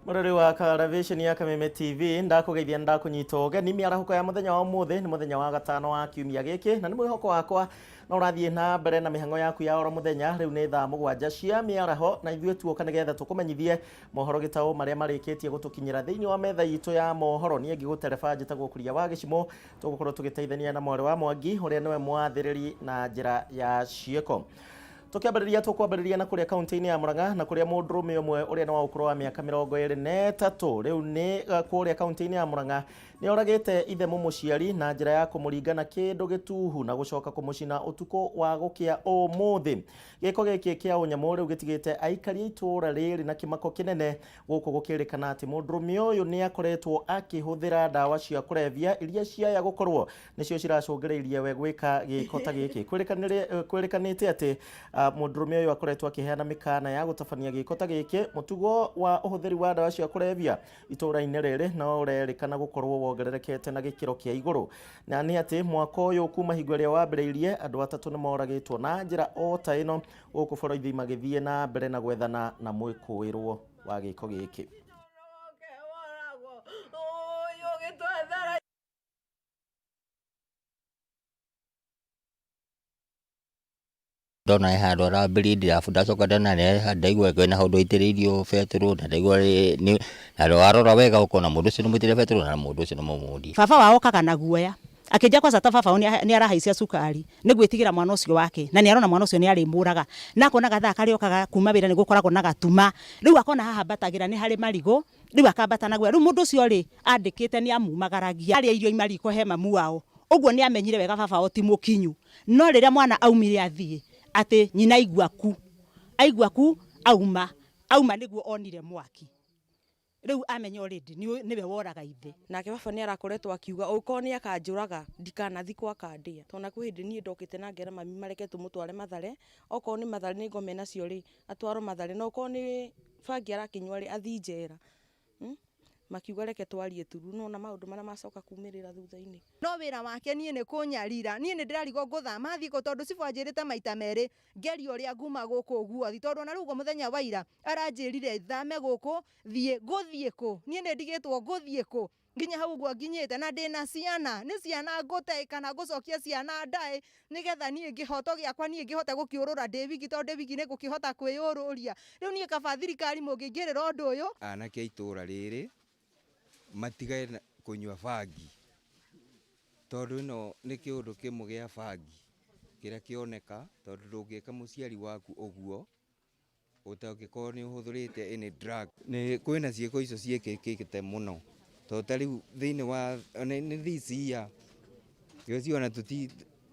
Murori wa television ya Kameme Tv ndakugeithia ndakunyita ugeni miarahuko ya muthenya wa umuthi ni muthenya wa gatano wa kiumia giki na ni mwihoko wakwa na urathie na mbere na mihango yaku ya oro muthenya riu ni thaa 7 cia miaraho na ithue tuoka nigetha tukumenyithie mohoro gitao maria marikitie gutukinyira thiini wa metha itu ya mohoro nie ngigutereba njitagwo kuria wa gicimo tugukorwo tugiteithania na mwari wa Mwangi uria niwe mwathiriri na njira ya cieko. Tukwambĩrĩria na kuria kaunti-inĩ ya Murang'a na kuria mũndũrũme ũmwe ũrĩa nĩ wa ũkũrũ wa mĩaka 23 rĩu nĩ kuria kaunti-inĩ ya Murang'a nĩ oragĩte ithe mũciari na njĩra ya kũmũringa na kĩndũ gĩtuhu na gũcoka kũmũcina ũtukũ wa gũkĩa ũmũthĩ. Gĩko gĩkĩ kĩa ũnyamũ rĩu gĩtigĩte aikari itũũra rĩrĩ na kĩmako kĩnene gũkũ gũkĩrĩkana atĩ mũndũrũme ũyũ nĩ akoretwo akĩhũthĩra ndawa cia kũrebia iria ciaya gũkorwo nĩcio ciracũngĩrĩirie we gwĩka gĩko ta gĩkĩ. Kwĩrĩkanĩte atĩ mũndũrũme ũyũ akoretwo akĩheana mĩkana ya gũtabania gĩko ta gĩkĩ. Mũtugo wa ũhũthĩri wa ndawa cia kũrebia itũũra-inĩ rĩrĩ no ũrerĩkana gũkorwo wongererekete na gĩkĩro kĩa igũrũ, na nĩ atĩ mwaka ũyũ kuma hingo ĩrĩa wambĩrĩirie andũ 3 nĩ moragĩtwo na njĩra o ta ĩno gũkũ bũrũri magĩthiĩ na mbere na gwethana na mwĩkũĩrwo wa gĩko gĩkĩ. Ndona handũ arambĩrĩria ndirabuta coka ndana ndaigua kwĩna handũ aitĩrĩirio betũrũ na ndaigua nĩ na warora wega ukona mũndũ ũcio nĩ mũitĩrĩria betũrũ na mũndũ ũcio nĩ mũmũndi. Baba wao kaga na guoya akĩnja kwa sata baba nĩ arahaicia cukari nĩ gwĩtigĩra mwana ũcio wake na nĩ arona mwana ũcio nĩ arĩmũraga na akona gathaa karĩa okaga kuma wĩra nĩ gũkoragwo na gatuma rĩu akona haha mbatagĩra nĩ harĩ marigũ rĩu akambata na guoya rĩu mũndũ ũcio rĩ andĩkĩte nĩ amumagaragia arĩa irio imariko he mamu wao ũguo nĩ amenyire wega baba o ti mũkinyu no rĩrĩa mwana aumire athiĩ ate nyina aigua ku auma nĩguo onire mwaki rĩu amenya already niwe woraga ithe nake baba nĩ arakoretwo akiuga uko nĩ akanjũraga ndikanathi kwa kandia tona kwĩ hĩndĩ niĩ ndokĩte na ngera mami mareke tũmũtware Mathare okorwo nĩ Mathare nĩ ngome nacio rĩ atwarwo Mathare no okorwo nĩ bangi arakinywa rĩ athi njera makiuga reke twarie turu no na maũndũ marĩa macoka kumĩrĩra thutha-inĩ no wĩra wake niĩ nĩ kũnyarira niĩ nĩ ndĩrarigwo ngũthama thiko tondũ cibu anjĩrĩte maita merĩ ngeria ũrĩa nguma gũkũ guothi tondũ na rĩu mũthenya wa ira aranjĩrire thame gũkũ gũthiĩ kũ niĩ nĩ ndigĩtwo gũthiĩ kũ nginya hau ũguo nginyĩte na ndĩna ciana nĩ ciana ngũte kana gũcokia ciana ndaĩ nĩgetha niĩ ngĩhoto gĩakwa niĩ ngĩhote gũkĩũrũra ndĩ wiki tondũ ndĩ wiki nĩ gũkĩhota kwĩyũrũria rĩu niĩ kaba thirikari mũngĩingĩrĩra ũndũ ũyũ anake itũũra rĩrĩ matigae kunyua bangi tondũ ĩno nĩ kĩũndũ kĩmwe gĩa bangi kĩrĩa kĩoneka tondũ ndũngĩka mũciari waku ũguo ũtangĩkorwo nĩ ũhũthĩrĩte any drug nĩ kwĩna ciĩko icio ciĩkĩkĩte mũno tondũ ta rĩu thĩinĩ wa nĩ this year gĩciona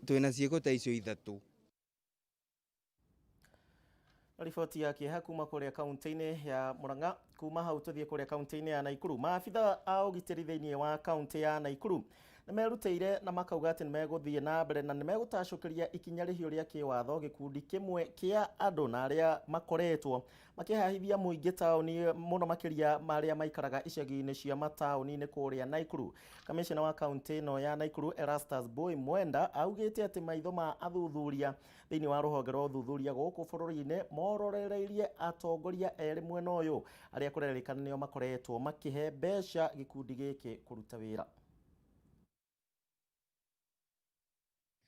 twĩna ciĩko ta icio 3. Riboti ya kĩeha kuma kũrĩa kaunti-inĩ ya Murang'a. Kuma hau tũthiĩ kũrĩa kaunti-inĩ ya Naikuru. Maabitha a ũgitĩri thĩinĩ wa kaunti ya Naikuru nĩ merutĩire na makauga atĩ nĩ megũthiĩ na mbere na nĩ megũtacũkĩria ikinya rĩhiũ rĩa kĩwatho gĩkundi kĩmwe kĩa andũ na arĩa makoretwo makĩhahithia mũingĩ taũni mũno makĩria marĩa maikaraga icagi-inĩ cia mataũni-inĩ kũrĩa Naikuru. Kamishna wa kaunti ĩno ya Naikuru Erastus Boy Mwenda augĩte atĩ maitho ma athuthuria thĩinĩ wa rũhonge rwa ũthuthuria gũkũ bũrũri-inĩ mororereirie atongoria erĩ mwena ũyũ arĩa kũrerĩkana nĩo makoretwo makĩhe mbeca gĩkundi gĩkĩ kũruta wĩra.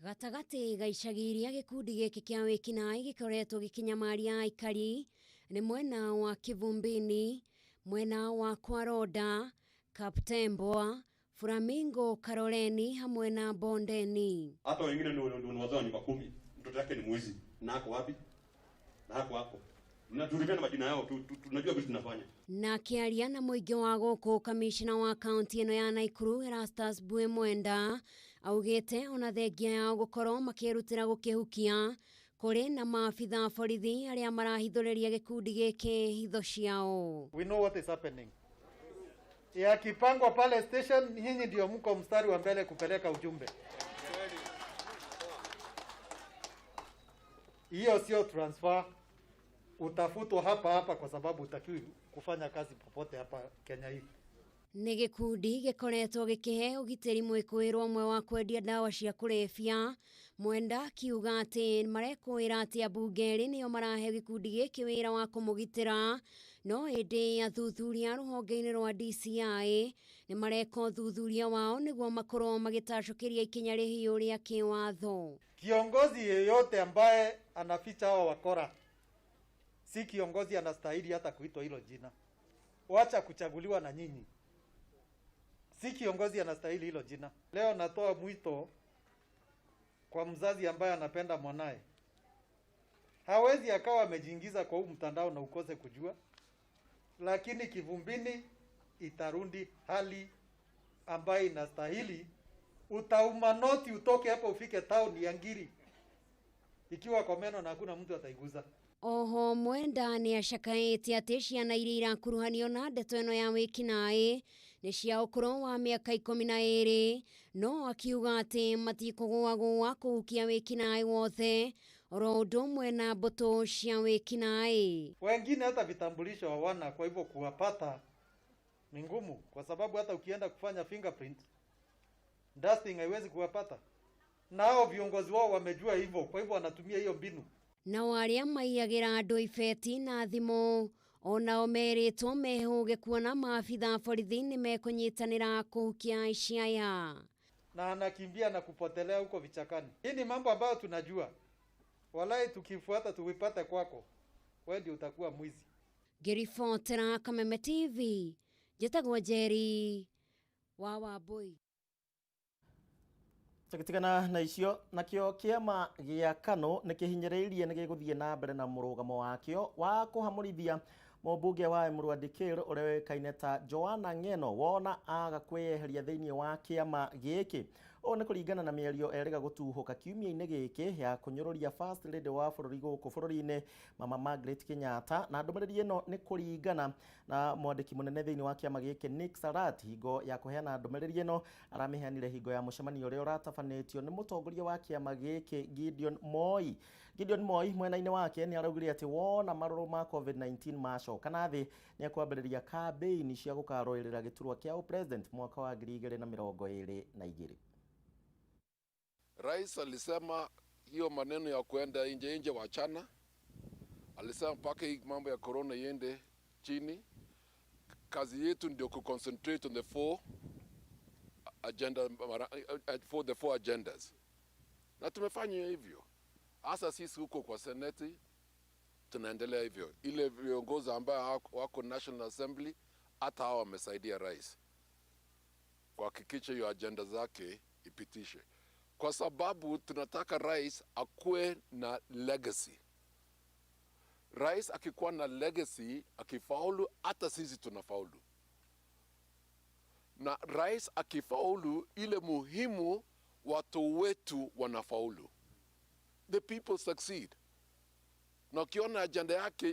Gatagati ga icagi iria gĩkundi gĩkĩ kĩa wĩkinaĩ gĩkoretwo gĩkĩnyamaria aikari nĩ mwena wa Kivumbini, mwena wa Kwaroda, Kaptembwa, Flamingo, Karoleni hamwe na Bondeni. Hata wengine ni wazao nyumba 10, mtoto yake ni mwizi. Na ako wapi? Na hapo. Mnajulikana majina yao, tunajua vitu tunafanya. Na kiaria na mũingĩ wa gũkũ kamishna wa kaunti ĩno ya Naikuru Erastus Boy Mwenda augĩte ona thengia yao gũkorwo makĩrutĩra gũkĩhukia kũrĩ na maabitha borithi arĩa marahithũrĩria gĩkundi gĩkĩ hitho ciao. We know what is happening. Yakipangwa pale station, nyinyi ndio mko mstari wa mbele kupeleka ujumbe. Hiyo sio transfer. Utafutwa hapa kwa sababu utakiwi kufanya kazi popote hapa Kenya hii. Nĩ gĩkundi gĩkoretwo gĩkĩhe ũgitĩri mwĩkũĩrwo ũmwe wa kwendia ndawa cia kũrebia. Mwenda kiuga atĩ marekũĩra atĩ ambunge erĩ nĩo marahe gĩkundi gĩkĩ wĩra wa kũmũgitĩra no ende athuthuria ruhonge-inĩ rwa DCI nĩ mareka ũthuthuria wao nĩguo makorwo magĩtacokeria ikinya rĩhiũ rĩa kĩwatho. Kiongozi yeyote ambaye anaficha hao wakora si kiongozi anastahili hata kuitwa hilo jina. Wacha kuchaguliwa na nyinyi. Si kiongozi anastahili hilo jina. Leo natoa mwito kwa mzazi ambaye anapenda mwanae. Hawezi akawa amejiingiza kwa huu mtandao na ukose kujua. Lakini kivumbini itarundi hali ambayo inastahili. Utauma noti utoke hapo ufike town ya Ngiri. Ikiwa kwa meno na hakuna mtu ataiguza. Oho Mwenda nĩ acakaĩte atĩ ciana iria irakuruhanio na ndeto ĩno ya wĩkinaĩ nĩ cia ũkũrũ wa mĩaka 12, no akiuga atĩ matikũgũagũa kũhukia wĩkinaĩ wothe oro ũndũ ũmwe na mbũtũ cia wĩkinaĩ. Wengine hata vitambulisho hawana, kwa hivyo kuwapata ni ngumu, kwa sababu hata ukienda kufanya fingerprint dusting haiwezi kuwapata, na hao viongozi wao wamejua hivyo, kwa hivyo wanatumia hiyo mbinu. Na arĩa maiyagĩra andũ ibeti na thimũ onao merĩtwo mehũge kuona maabitha borithi nĩ mekũnyitanĩra kũhukia aici aya. Na anakimbia na kupotelea huko vichakani. Hii ni mambo ambayo tunajua. Walai tukifuata tuwipate kwako, wewe ndio utakuwa mwizi. Ngĩribotera Kameme TV, njĩtagwo Jerry wa Wambui. Tukitigana na icio nakio kiama gĩa Kano nĩ kĩhinyĩrĩirie nĩ gĩgũthiĩ na mbere na mũrũgamo wakĩo wa kũhamũrithia mũmbunge wa Emurua Dikir ũrĩa wĩkaine ta Joanna Ng'eno wona aga kwĩyeheria thĩinĩ wa kĩama gĩkĩ. O nĩ kũringana na mĩario erĩga gũtuhũka kiumia-inĩ gĩkĩ ya kũnyũrũria First Lady wa bũrũri gũkũ bũrũri-inĩ Mama Margaret Kenyatta, na ndũmĩrĩri ĩno nĩ kũringana na mwandĩki mũnene thĩinĩ wa kĩama gĩkĩ Nick Sarat. Hingo ya kũheana ndũmĩrĩri ĩno aramĩheanire hingo ya mũcemanio ũrĩa ũratabanĩtio nĩ mũtongoria wa kĩama gĩkĩ Gideon Moi. Gideon Moi mwena-inĩ wake nĩ araugire atĩ wona marũrũ ma COVID-19 macoka na thĩ nĩ akwambĩrĩria kambĩini cia gũkarũĩrĩra gĩturwa kĩa president mwaka wa 2022. Rais alisema hiyo maneno ya kuenda nje wachana. Alisema mpaka hii mambo ya corona iende chini. Kazi yetu ndio kuconcentrate on the four agendas. Na tumefanya hivyo. Hasa sisi huko kwa Seneti tunaendelea hivyo. Ile viongozi ambao wako National Assembly hata hao wamesaidia rais kuhakikisha hiyo agenda zake ipitishe. Kwa sababu tunataka rais akuwe na legacy. Rais akikuwa na legacy, akifaulu, hata sisi tunafaulu. Na rais akifaulu, ile muhimu watu wetu wanafaulu. The people succeed. Na ukiona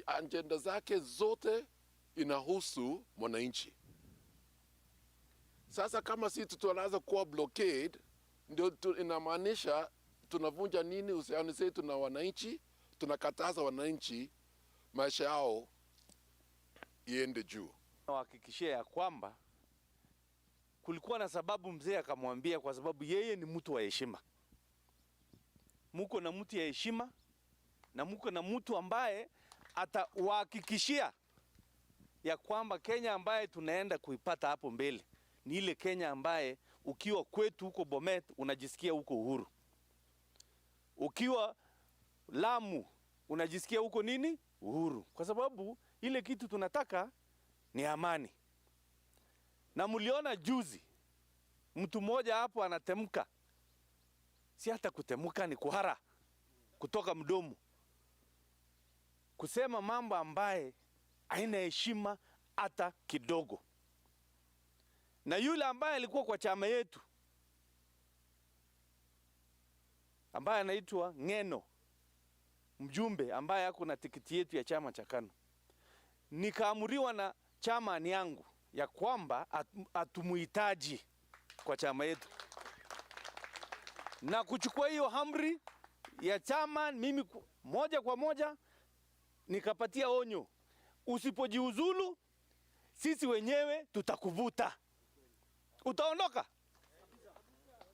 agenda zake zote inahusu mwananchi. Sasa kama sisi tunaanza kuwa blockade, ndio inamaanisha tunavunja nini uhusiano zetu na wananchi, tunakataza wananchi maisha yao iende juu. Nawahakikishia ya kwamba kulikuwa na sababu mzee akamwambia, kwa sababu yeye ni mtu wa heshima. Muko na mtu ya heshima na muko na mtu ambaye atawahakikishia ya kwamba Kenya ambaye tunaenda kuipata hapo mbele ni ile Kenya ambaye ukiwa kwetu huko Bomet unajisikia huko uhuru. Ukiwa Lamu unajisikia huko nini? Uhuru. Kwa sababu ile kitu tunataka ni amani. Na mliona juzi mtu mmoja hapo anatemka. Si hata kutemuka, ni kuhara kutoka mdomo, kusema mambo ambaye haina heshima hata kidogo. Na yule ambaye alikuwa kwa chama yetu ambaye anaitwa Ng'eno, mjumbe ambaye ako na tikiti yetu ya chama cha KANU, nikaamuriwa na chama yangu ya kwamba atumuhitaji kwa chama yetu, na kuchukua hiyo amri ya chama, mimi moja kwa moja nikapatia onyo, usipojiuzulu sisi wenyewe tutakuvuta, utaondoka.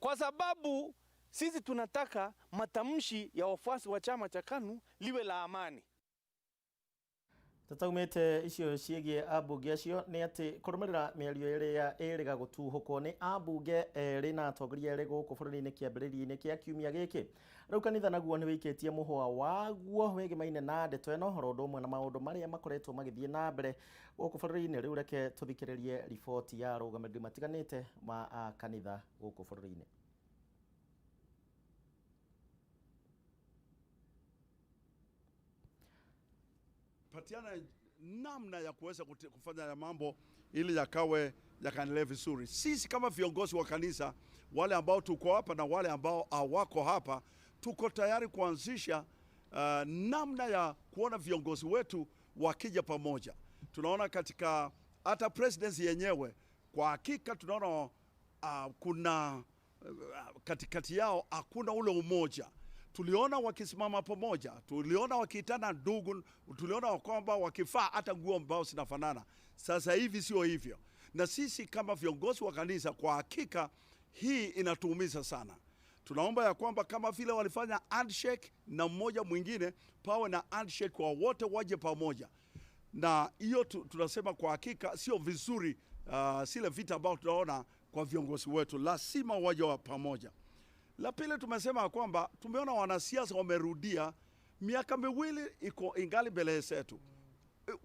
Kwa sababu sisi tunataka matamshi ya wafuasi wa chama cha KANU liwe la amani. Tataumete icio ciĩgiĩ ambunge acio nĩ atĩ kũrũmĩrĩra mĩario ĩrĩa ĩrĩga gũtuhũkwo nĩ ambunge erĩ na atongoria erĩ gũkũ bũrũri-inĩ kĩambĩrĩria-inĩ kĩa kiumia gĩkĩ. Rĩu kanitha naguo nĩ wĩikĩtie mũhũa waguo wĩgĩmaine na ndeto ĩno oro ũndũ ũmwe na maũndũ marĩa makoretwo magĩthiĩ na mbere gũkũ bũrũri-inĩ. Rĩu reke tũthikĩrĩrie riboti ya arũgamĩrĩri matiganĩte ma kanitha gũkũ bũrũri-inĩ. Patiana namna ya kuweza kufanya ya mambo ili yakaendelee vizuri. Sisi kama viongozi wa kanisa, wale ambao tuko hapa na wale ambao hawako hapa, tuko tayari kuanzisha namna ya kuona viongozi wetu wakija pamoja. Tunaona katika hata presidency yenyewe, kwa hakika tunaona kuna katikati yao hakuna ule umoja. Tuliona wakisimama pamoja, tuliona wakiitana ndugu, tuliona kwamba wakifaa hata nguo ambao zinafanana. Sasa hivi sio hivyo. Na sisi kama viongozi wa kanisa, kwa hakika hii inatuumiza sana. Tunaomba ya kwamba kama vile walifanya handshake na mmoja mwingine, pawe na handshake kwa wote waje pamoja. Na hiyo tunasema kwa hakika sio vizuri, sile vita ambao tunaona kwa viongozi wetu, lazima waje wa pamoja. La pili, tumesema kwamba tumeona wanasiasa wamerudia miaka miwili ingali mbele yetu.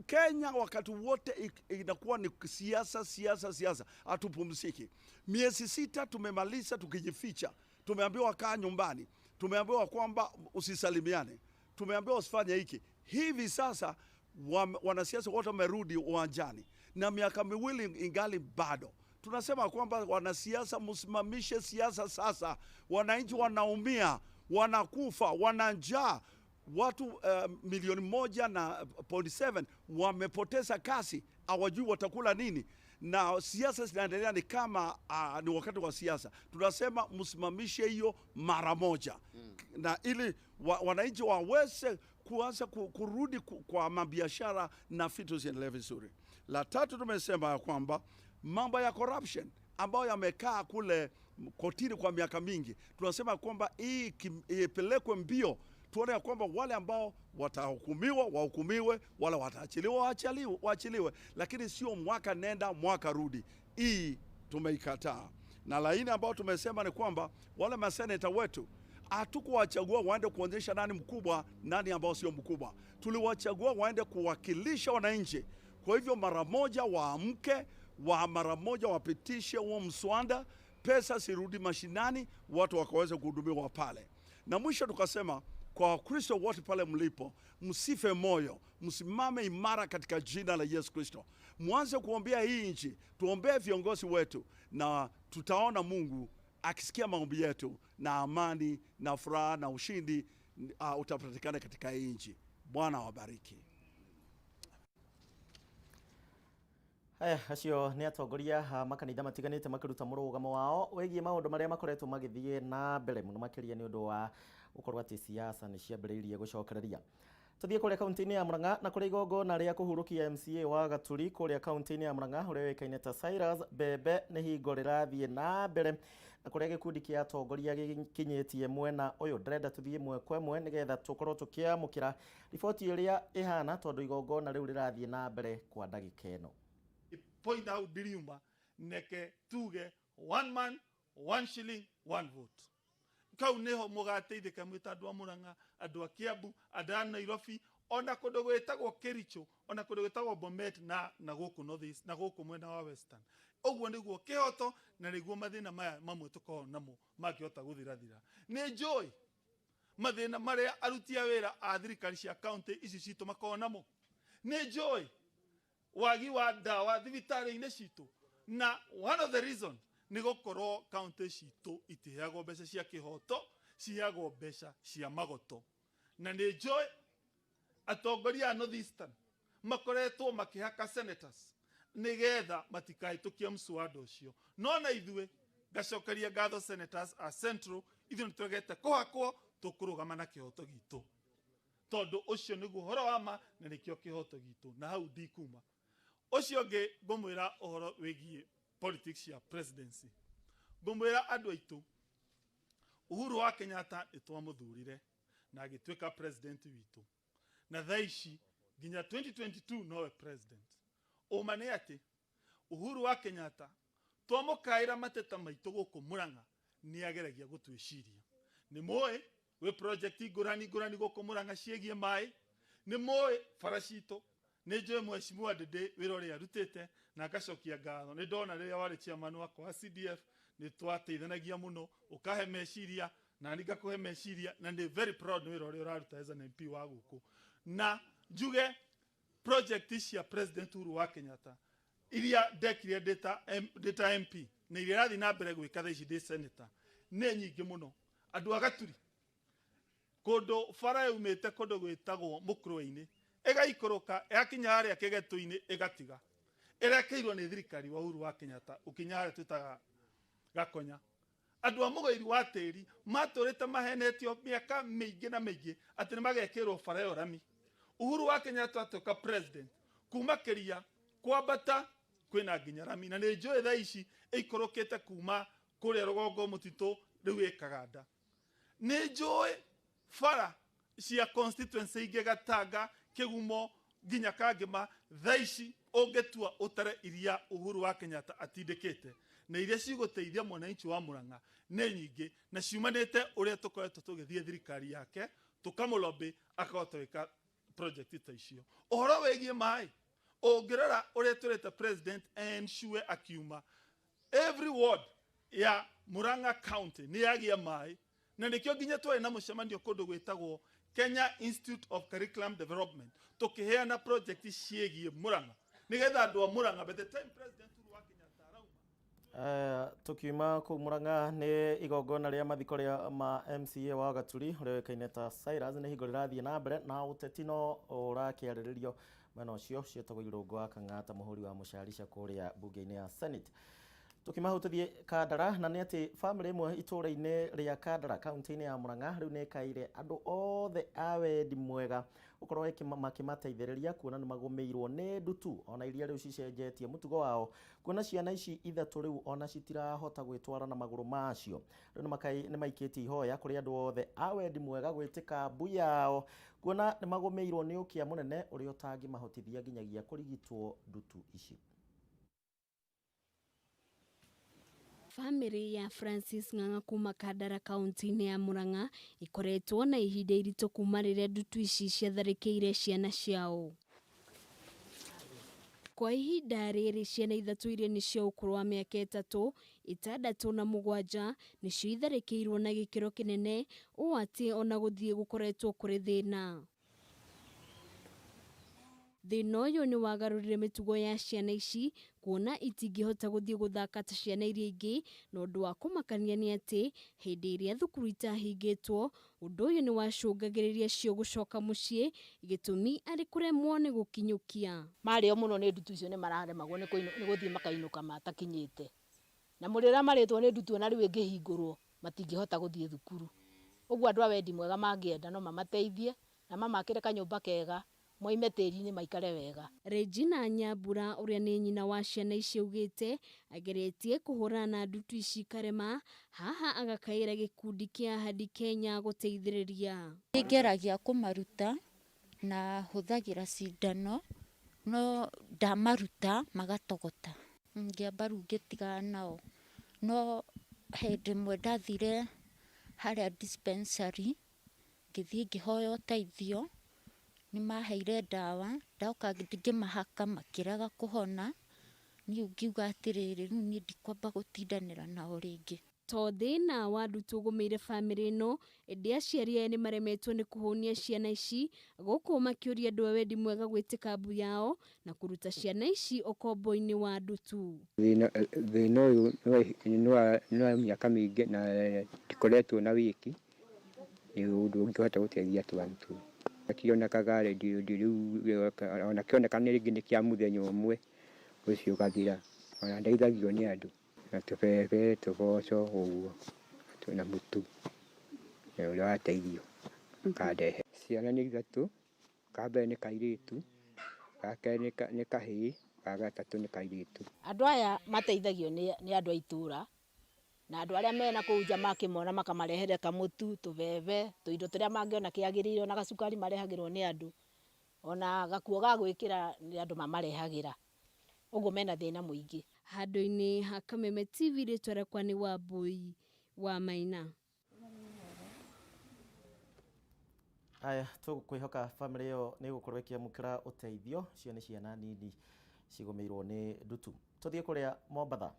Kenya wakati wote inakuwa ni siasa, hatupumziki. Miezi 6 tumemaliza tukijificha. Tumeambiwa kaa nyumbani. Tumeambiwa kwamba usisalimiane. Tumeambiwa usifanye hiki. Hivi sasa wanasiasa wote wamerudi uwanjani. Na miaka miwili ingali bado. Tunasema kwamba wanasiasa msimamishe siasa sasa. Wananchi wanaumia, wanakufa, wananjaa. Watu milioni 1.7 wamepoteza kazi, hawajui watakula nini. Na siasa zinaendelea ni kama ni wakati wa siasa. Tunasema msimamishe hiyo mara moja. Na ili wananchi waweze kuanza kurudi kwa mabiashara na vitu ziendelee vizuri. La tatu, tumesema kwamba mambo ya corruption ambayo yamekaa kule kotini kwa miaka mingi, tunasema kwamba hii ipelekwe mbio. Tuone ya kwamba wale ambao watahukumiwa wahukumiwe, wala wataachiliwa waachiliwe, lakini sio mwaka nenda mwaka rudi. Hii tumeikataa. Na laini ambao tumesema ni kwamba wale maseneta wetu hatukuwachagua waende kuonyesha nani mkubwa, nani ambao sio mkubwa. Tuliwachagua waende kuwakilisha wananchi. Kwa hivyo mara moja waamke, mara moja wapitishe huo mswada, pesa sirudi mashinani, watu wakaweza kuhudumiwa pale. Na mwisho tukasema kwa Wakristo wote pale mlipo, msife moyo, msimame imara katika jina la Yesu Kristo. Mwanze kuombea hii nchi, tuombee viongozi wetu, na tutaona Mungu akisikia maombi yetu, na amani na furaha na ushindi utapatikana katika hii nchi. Bwana wabariki. Haya, acio nĩ atongoria makanitha matiganĩte makĩruta mũrũgamo wao wĩgiĩ maũndũ marĩa makoretwo magĩthiĩ na mbere mũno makĩria nĩ ũndũ wa gũkorwo atĩ siasa nĩ ciambĩrĩirie gũcokereria. Tũthiĩ kũrĩa kaunti-inĩ ya Murang'a na kũrĩa igongona rĩa kũhurũkia MCA wa Gaturi kũrĩa kaunti-inĩ ya Murang'a ũrĩa wĩkaine ta Cyrus Mbembe nĩ hingo rĩrathiĩ na mbere, na kũrĩa gĩkundi kĩa atongoria gĩkinyĩtie mwena ũyũ. Ndĩrenda tũthiĩ ĩmwe kwa ĩmwe nĩgetha tũkorwo tũkĩamũkĩra riboti ĩrĩa ĩhana, tondũ igongona rĩu rĩrathiĩ na mbere kwa ndagĩka ĩno. Point out diriuma neke tuge 1 man 1 shilling 1 vote. Kau neho mugateithika mwita andu a Murang'a, andu a Kiambu, andu a Nairobi, ona kundu gwetagwo Kericho, ona kundu gwetagwo Bomet na guku northeast na guku mwena wa western. Oguo niguo kihoto na niguo mathina maya mamwe tukorwo namo makihota guthirathira. Ni njui mathina maria aruti a wira a thirikari cia county ici citu makorwo namo. Ni njui wagi wa dawa thibitari-inĩ citũ, na one of the reason nĩ gũkorwo county citũ itiheagwo mbeca cia kĩhoto, ciheagwo mbeca cia magoto. Na nĩ njũĩ atongoria a North Eastern makoretwo makĩhaka senators nĩgetha matikahĩtũkie mswada ũcio. No na ithuĩ ngacokeria ngatho senators a Central, ithuĩ nĩtwegete kũhakwo tũkũrũgama na kĩhoto gitũ, tondũ ũcio nĩguo ũhoro wa ma na nĩkĩo kĩhoto gitũ, na hau ndikuma. Ucio nge ngomwira ohoro wegie politics ya presidency. Ngomwira andu aitu Uhuru wa Kenyatta itwa muthurire na agitweka president witu. Na thaici nginya 2022 nowe president umane ati Uhuru wa Kenyatta twamukaira mateta maitå gå Murang'a nä ageragia gå twĩciria nä moä we project ngũrani gå kå Murang'a ciägie maĩ nä moä bara citå nä njå mheshimiwa Ndindi wä ra å rä a arutĩte na ngacokia ngatho nä ndona rä rä a warä chairman wakwa wa CDF nä twateithanagia må no å kahe meciria na nä ngakå he meciria na nä very proud nä wä ra å rä a å raruta as an MP wa gå kå na njuge project cia president Uhuru wa Kenyatta iria ndekire data MP na iria rathi na mbere gwika tha ici ndi senator nä nyingä må no andå a Gaturi kũndũ bara yumĩte kũndũ gwĩtagwo Mũkũrwe-inĩ ĩgaikũrũka yakinya harĩa Kĩgetũ-inĩ ĩgatiga ĩrekeirwo nĩ thirikari wa Uhuru wa Kenyatta ũkinya harĩa twĩtaga Gakonya andũ a mũgũiri wa tĩri matũrĩte mahenetio mĩaka mĩingĩ na mĩingĩ atĩ nĩ magekĩrwo bara ĩyo rami Uhuru wa Kenyatta atuĩka president kuma kĩria kwambata kwĩna nginya rami na nĩ njũĩ thaa ici ĩikũrũkĩte kuma kũrĩa rũgongo mũtitũ rĩu ĩkaganda nĩ njũĩ bara cia constituency ingĩ Gatanga Kĩgumo nginya Kangĩma thaa ici ũngĩtua ũtare iria Uhuru wa Kenyatta atindĩkĩte na iria cigũteithia mwananchi wa Murang'a nĩ nyingĩ na ciumanĩte ũrĩa tũkoretwo tũgĩthiĩ thirikari yake tũkamũlobĩ akahota gwĩka project ta icio ũhoro wĩgiĩ maĩ ũngĩrora ũrĩa tũrĩte president ensure akiuma every ward ya Murang'a county nĩ yagĩa maĩ na nĩkĩo nginya twarĩ na mũcemanio kũndũ gwĩtagwo Kenya Institute of Curriculum Development tũkĩheana project ciĩgiĩ Murang'a nĩgetha andũ a Murang'a by the time president Uhuru wa Kenyatta arauma tukiuma kũu Murang'a nĩ igongona rĩa mathiko rĩa ma MCA wa Gaturi ũrĩa ũĩkaine ta Cyrus nĩ hingo rĩrathiĩ na mbere na ũteti no ũrakĩarĩrĩrio mwena ũcio ciĩtagwo Irũngũ wa Kang'ata mũhũri wa mũcarica kũrĩa mbunge-inĩ ya Senate tukimahu tuthie Kandara na nĩ atĩ family ĩmwe itũũra-inĩ rĩa Kandara kaunti-inĩ ya Murang'a rĩu nĩ kaire andũ othe a wendi mwega gũkorwo makĩmateithĩrĩria kuona nĩ magũmĩirwo nĩ ndutu ona iria rĩu cicenjetie mũtugo wao kuona ciana ici ithatũ rĩu ona citirahota gwĩtwara na magũrũ macio rĩu nĩ maikĩtie ihoya kũrĩ andũ othe a wendi mwega gwĩtĩka mbu yao kuona nĩ magũmĩirwo nĩ ũkĩa mũnene ũrĩa ũtangĩmahotithia nginyagia kũrigitwo ndutu ici. Family ya Francis Ng'ang'a kuma Kandara kaunti-inĩ ya Murang'a ikoretwo na ihinda iritũ kuma rĩrĩa ndutu ici ciatharĩkĩire ciana ciao. Kwa ihinda rĩrĩ ciana ithatũ iria nĩcio ũkũrũ wa mĩaka 3, 6 na 7 nĩcio itharĩkĩirwo na gĩkĩro kĩnene ũũ atĩ ona gũthiĩ gũkoretwo kũrĩ thĩna. Thĩna ũyũ nĩ wagarũrire mĩtugo ya ciana ici kuona itingĩhota gũthiĩ gũthaka ta ciana iria ingĩ na ũndũ wa kũmakania nĩ atĩ hĩndĩ ĩrĩa thukuru itahingĩtwo ũndũ ũyũ nĩ wacũngagĩrĩria cio gũcoka mũciĩ gĩtũmi arĩ kũremwo nĩ gũkinyũkia. Marĩo mũno nĩ ndutu icio nĩ mararemagwo nĩ gũthiĩ makainũka matakinyĩte na mũrĩra marĩtwo nĩ ndutu na rĩu ĩngĩhingũrwo matingĩhota gũthiĩ thukuru ũguo andũ a wendi mwega mangĩenda no mamateithie na mamakĩre kanyũmba kega moime tĩri-inĩ maikare wega. Regina Nyambura ũrĩa nĩ nyina wa ciana ici augĩte ageretie kũhũrana na ndutu ici karema haha agakaĩra gĩkundi kĩa Ahadi Kenya gũteithĩrĩria. Ngeragia kũmaruta na hũthagĩra cindano no ndamaruta magatogota ngĩamba rĩu ngĩtigana nao no hĩndĩ ĩmwe ndathire harĩa dispensary ngĩthiĩ ngĩhoya ũteithio nĩ maheire ndawa ndoka ngĩmahaka makĩrega kũhona niĩ ngiuga atĩrĩrĩ rĩu niĩ ndikwamba gũtindanĩra nao rĩngĩ. To thĩna wa ndutu ũgũmĩire famĩlĩ ĩno ĩndĩ aciari aya nĩ maremetwo nĩ kũhũnia ciana ici gũkũ makĩũria andũ a wendi mwega gwĩtĩka mbu yao na kũruta ciana ici ũkombo-inĩ wa ndutu. Thĩna ũyũ nĩ wa mĩaka mĩingĩ na ndikoretwo na wĩki nĩ ũndũ ũngĩhota gũteithia twantu. Kĩonekaga redio rĩu ona kĩoneka nĩ rĩngĩ nĩ kĩa mũthenya ũmwe ũcio ũgathira ona ndeithagio nĩ andũ na tũbebe tũboco ũguo twĩna mũtu ũrĩa wateithio kandehe. Ciana nĩ ithatũ, ka mbere nĩ kairĩtu, ka kerĩ nĩ kahĩĩ, ka gatatũ nĩ kairĩtu. Andũ aya mateithagio nĩ andũ a itũũra na andũ arĩa mena kũu nja makĩmona makamarehere kamũtu, tũbebe, tũindo tũrĩa mangĩona kĩagĩrĩire na gacukari marehagĩrwo nĩ andũ ona gakuo ga gwikira ni andu mamarehagira uguo mena thina muingi. Handu-ini ha Kameme TV ritwarekwa ni Wambui wa Maina. Aya tukwihoka family yo ni gukorwo ikiamukira uteithio cio ni ciana nini cigomeirwo ni ndutu. Tuthie kuria Mombatha.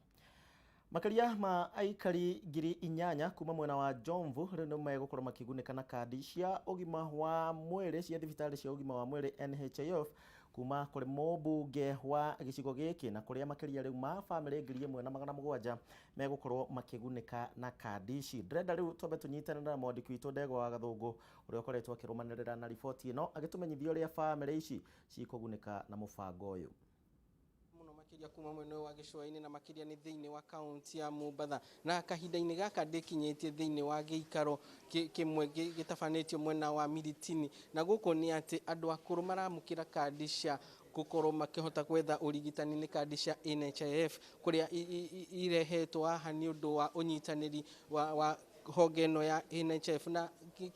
Makaria ma aikari ngiri 8 kuma mwena wa Jomvu riu ni megukorwo makigunika na kandi cia ugima wa mwiri cia thibitari cia ugima wa mwiri NHIF kuma kuri mubunge wa gicigo giki na kuria makaria riu ma family ngiri 1,700 megukorwo makigunika na kandi ici. Ndrenda riu tobe tunyitane na mwandiki witu Ndegwa wa Gathungu uria ukoretwo akirumanirira na riboti ino agitumenyithia uria family ici cikugunika na mubango uyu. Makiria kuma mwena wa Gicũa-inĩ na makiria ni thiini wa kaunti ya Mombatha na kahinda-inĩ gaka ndikinyitie thiini wa giikaro kimwe gitafanitio mwena wa Miritini na guku ni ati andu akuru maramukira kandi cia gukorwo makihota gwetha urigitani ni kandi cia NHIF kuria irehetwo haha ni undu wa unyitaniri wa honge no ya NHIF na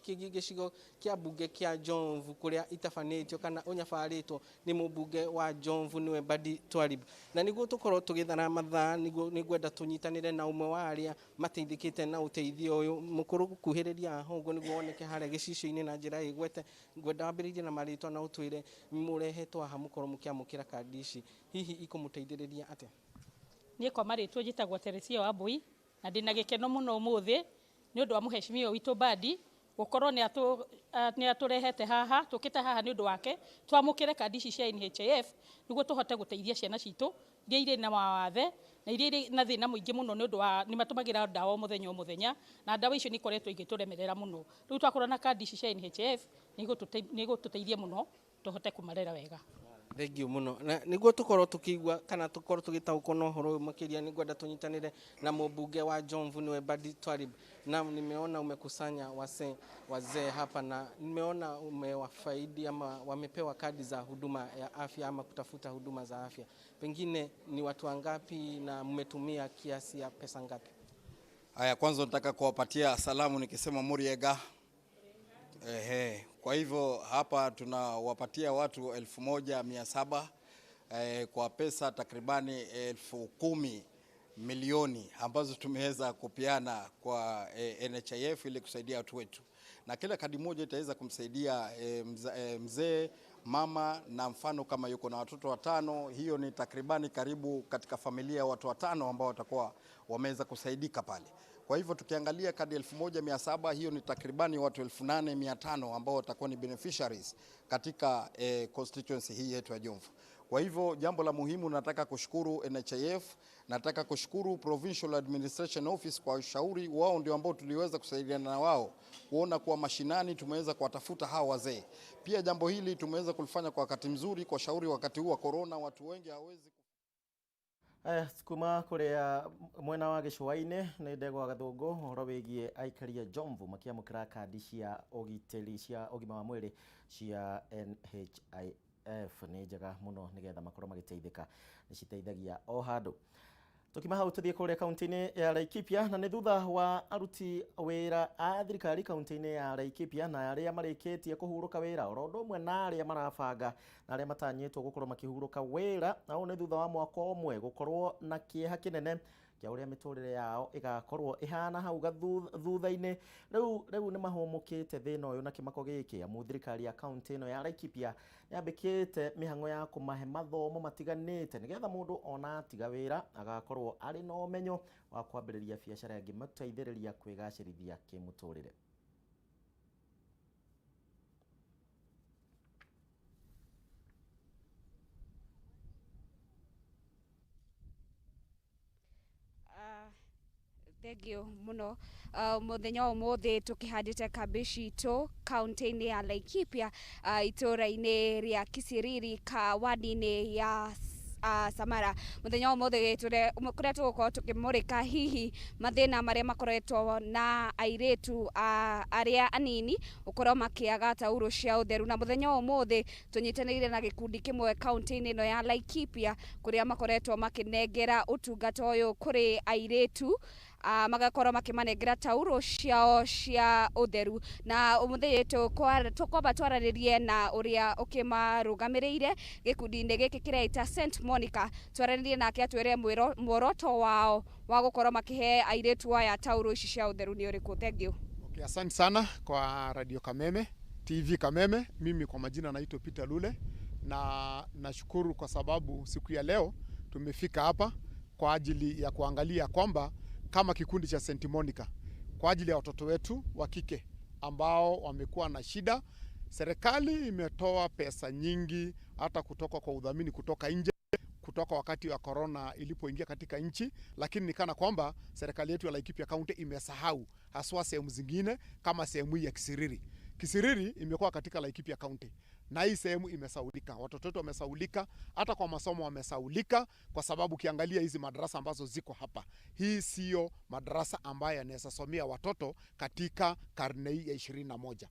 gicigo kia bunge kia Jomvu kuria itafanitio kana unyafaritwo ni mubunge wa Jomvu niwe Badi Twalib na niguo tukorwo tugithana mathaa nigwenda tunyitanire na umwe wa aria mateithikite na uteithio uyu mukuru gukuhiriria hongo niguo woneke hare gicicio-ini na njira igwete ngwenda wambiririe na maritwa na utwire murehetwo aha mukorwo mukiamukira kandi ici hihi ikumuteithiriria atia. Nie kwa maritwa jitagwo Teresia Wambui na ndina gikeno muno umuthi ni undu wa muheshimiwa witu Badi gukorwo ni aturehete haha tukite haha ni undu wake twamukire kandi ici cia NHIF niguo tuhote guteithia ciana citu iria iri na mawathe na iria iri na thina muingi muno ni undu wa ni matumagira ndawa muthenya na ndawa icio ni koretwo igituremerera muno riu twakorwo na kandi ici cia NHIF nigo tuteithie muno tuhote kumarera wega. Thank you muno na niguo tukorwo tukigwa kana tukorwo tugitaukwo no horo makiria ni gwenda tunyitanire na mubunge wa Jomvu niwe Badi Twalib na nimeona umekusanya wazee hapa na nimeona umewafaidi ama wamepewa kadi za huduma ya afya ama kutafuta huduma za afya, pengine ni watu wangapi na mmetumia kiasi ya pesa ngapi? Haya, kwanza nataka kuwapatia salamu nikisema Muriega. Kwa hivyo hapa tunawapatia watu 1,700 kwa pesa takribani 10 milioni ambazo tumeweza kupeana kwa NHIF ili kusaidia watu wetu, na kila kadi moja itaweza kumsaidia mzee, mama na mfano kama yuko na watoto 5, hiyo ni takribani karibu katika familia watu 5 ambao watakuwa wameweza kusaidika pale. Kwa hivyo tukiangalia kadi 1,700 hiyo ni takribani watu 8,500 ambao watakuwa ni beneficiaries katika constituency hii yetu ya Jomvu. Kwa hivyo jambo la muhimu, nataka kushukuru NHIF, nataka kushukuru Provincial Administration Office kwa ushauri wao, ndio ambao tuliweza kusaidiana na wao kuona kwa mashinani tumeweza kuwatafuta hawa wazee. Pia jambo hili tumeweza kulifanya kwa wakati mzuri, kwa shauri wakati huu wa corona watu wengi hawezi kuma kuria mwena wa Gicũa-inĩ ni Ndegwa wa Gathungu horo wigie aikaria Jomvu makiamukira kandi cia ugitiri cia ugima wa mwiri cia NHIF ni njega muno nigetha makorwo magiteithika, ni citeithagia o handu. Tukima hau tuthie kuria kaunti-ini ya Laikipia na ni thutha wa aruti wira a thirikari kaunti-ini ya Laikipia na aria marikitie kuhuruka wira oro ndo mwe na aria marabanga na aria matanyitwo gukorwo makihuruka wira na ni thutha wa mwaka omwe gukorwo na kieha kinene kia uria miturire yao igakorwo ihana hau thutha-ini. Riu ni mahumukite thina uyu na kimako giki amu thirikari ya kaunti ino ya Laikipia yambikite mihango ya kumahe mathomo matiganite nigetha mundu ona atiga wira agakorwo ari na umenyo wa kwambiriria biacara yangi mateithiriria kwigacirithia kimuturire. Thank you muno. Muthenya umuthi tukihandite kabici tu kaunti-ini ya Laikipia itura-ini ria Kisiriri ka wadi-ini ya Samara. Muthenya umuthi kuria tugukorwo tukimurika hihi mathina maria makoretwo na airetu aria anini ukorwo makiaga tauro cia utheru, na muthenya umuthi tunyitanire na gikundi kimwe kaunti-ini ino ya Laikipia kuria makoretwo makinengera utungata uyu kuri airetu magakorwo makimanengera tauro ciao cia utheru na umuthĩ tukwamba twaranirie na uria ukimarugamiriire gikundi-inĩ gĩkĩ kĩreita St Monica twaranirie nake atwire muoroto wao wa gukorwo makihe airĩtu aya tauro ici cia utheru ni ũrĩkũ? Thank you. Okay, asante sana kwa Radio Kameme TV Kameme. Mimi kwa majina naitwa Peter Lule na nashukuru kwa sababu siku ya leo tumefika hapa kwa ajili ya kuangalia kwamba kama kikundi cha St Monica kwa ajili ya watoto wetu wa kike ambao wamekuwa na shida. Serikali imetoa pesa nyingi hata kutoka kwa udhamini kutoka nje kutoka wakati wa corona ilipoingia katika nchi, lakini nikana kwamba serikali yetu ya Laikipia County imesahau haswa sehemu zingine kama sehemu ya Kisiriri. Kisiriri imekuwa katika Laikipia County na hii sehemu imesaulika. Watoto wetu wamesaulika, hata kwa masomo wamesaulika kwa sababu kiangalia hizi madarasa ambazo ziko hapa. Hii sio madarasa ambayo yanaweza somea watoto katika karne hii ya 21.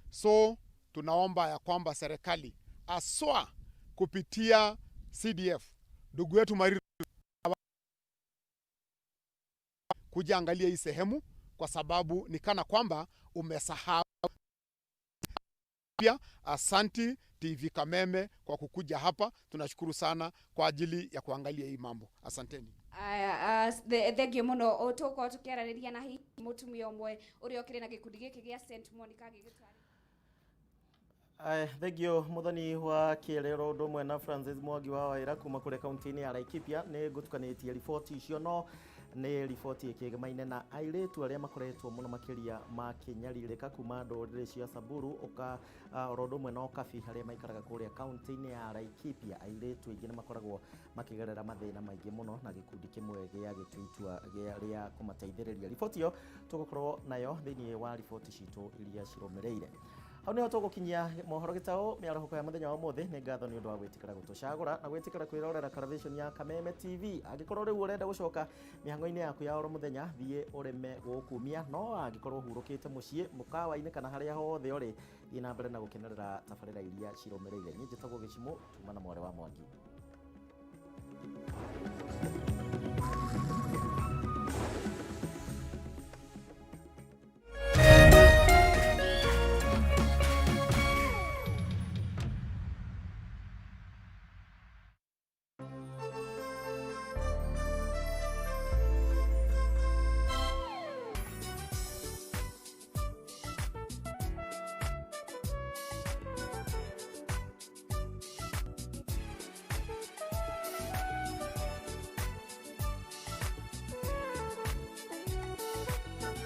So tunaomba ya kwamba serikali aswa kupitia CDF ndugu wetu Mariri kuja angalia hii sehemu kwa sababu nikana kwamba umesahau. Pia asanti TV Kameme kwa kukuja hapa, tunashukuru sana kwa ajili ya kuangalia hii mambo. Asanteni. Thank you muno. Tuko tukiaraniria na hii mutumia umwe uria ukiri na gikundi giki gia St Monica gigitwari. Thank you muthoni wa Kĩrero ũndũ ũmwe na Francis Mwangi wa Waĩra kuma kũrĩa kaunti-inĩ ya Laikipia. Nĩ ngũtukanĩtie riboti icio, no nĩ riboti ĩkĩgemaine na airĩtu arĩa makoretwo mũno makĩria makĩnyarirĩka kuma ndũrĩrĩ cia Samburu oro ũndũ ũmwe na Okabi arĩa maikaraga kũrĩa kaunti-inĩ ya Laikipia. Airĩtu aingĩ nĩ makoragwo makĩgerera mathĩna maingĩ mũno na gĩkundi kĩmwe gĩa gĩtua gĩa kũmateithĩrĩria. Riboti ĩyo tũgũkorwo nayo thĩinĩ wa riboti citũ iria cirũmĩrĩire. Hau niho tũgũkinyia mohoro gĩtaũ mĩarahũko ya mũthenya wa ũmũthĩ. Nĩ ngatho nĩ ũndũ wa gwĩtĩkĩra gũtũcagũra na gwĩtĩkĩra kwĩrorera television ya Kameme TV. Angĩkorwo rĩu ũrenda gũcoka mĩhang'o-inĩ yaku ya oro mũthenya, thiĩ ũreme gũkumia, no angĩkorwo hurũkĩte mũciĩ mũkawa-inĩ kana harĩa hothe ũrĩ, thiĩ na mbere na gũkenerera tabarĩra iria cirũmĩrĩire. Niĩ njĩtagwo Gĩcimũ, tuma na Mware wa Mwangi.